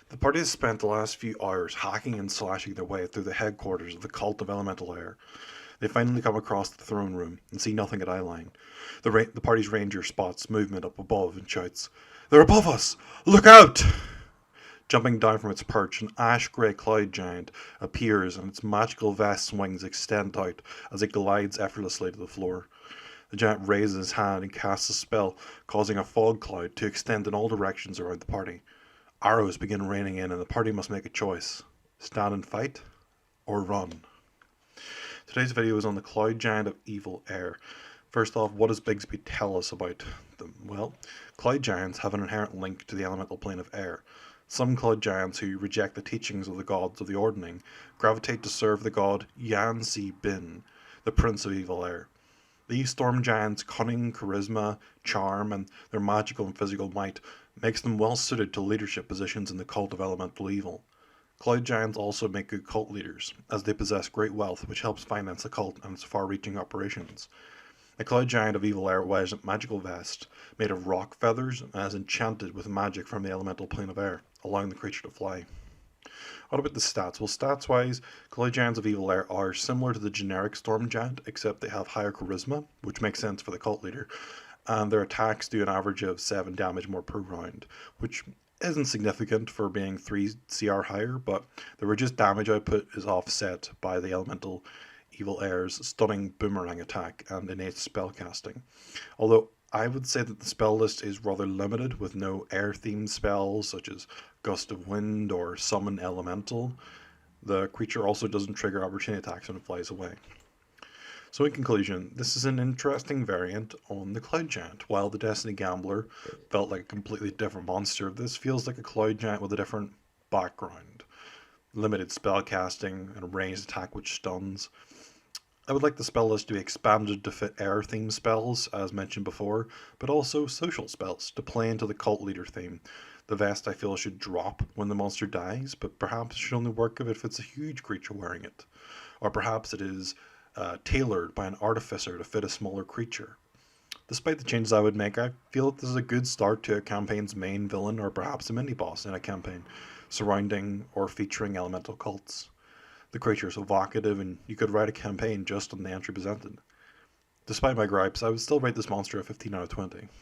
The party has spent the last few hours hacking and slashing their way through the headquarters of the cult of elemental air. They finally come across the throne room and see nothing at eyeline. The party's ranger spots movement up above and shouts, "They're above us! Look out!" Jumping down from its perch, an ash-grey cloud giant appears and its magical vast wings extend out as it glides effortlessly to the floor. The giant raises his hand and casts a spell, causing a fog cloud to extend in all directions around the party. Arrows begin raining in and the party must make a choice. Stand and fight, or run. Today's video is on the cloud giant of evil air. First off, what does Bigsby tell us about them? Well, cloud giants have an inherent link to the elemental plane of air. Some cloud giants who reject the teachings of the gods of the Ordning gravitate to serve the god Yansi Bin, the prince of evil air. These storm giants' cunning, charisma, charm, and their magical and physical might makes them well suited to leadership positions in the cult of elemental evil. Cloud giants also make good cult leaders, as they possess great wealth which helps finance the cult and its far-reaching operations. The cloud giant of evil air wears a magical vest made of rock feathers and is enchanted with magic from the elemental plane of air, allowing the creature to fly. What about the stats? Well, stats-wise, cloud giants of evil air are similar to the generic storm giant, except they have higher charisma, which makes sense for the cult leader, and their attacks do an average of 7 damage more per round, which isn't significant for being 3 CR higher, but the reduced damage output is offset by the elemental evil air's stunning boomerang attack and innate spellcasting. Although I would say that the spell list is rather limited, with no air-themed spells such as Gust of Wind or Summon Elemental. The creature also doesn't trigger opportunity attacks when it flies away. So in conclusion, this is an interesting variant on the Cloud Giant. While the Destiny Gambler felt like a completely different monster, this feels like a Cloud Giant with a different background. Limited spellcasting and a ranged attack which stuns. I would like the spell list to be expanded to fit air-themed spells, as mentioned before, but also social spells to play into the cult leader theme. The vest I feel should drop when the monster dies, but perhaps it should only work if it's a huge creature wearing it. Or perhaps it is tailored by an artificer to fit a smaller creature. Despite the changes I would make, I feel that this is a good start to a campaign's main villain or perhaps a mini-boss in a campaign, surrounding or featuring elemental cults. The creature is evocative and you could write a campaign just on the entry presented. Despite my gripes, I would still rate this monster a 15 out of 20.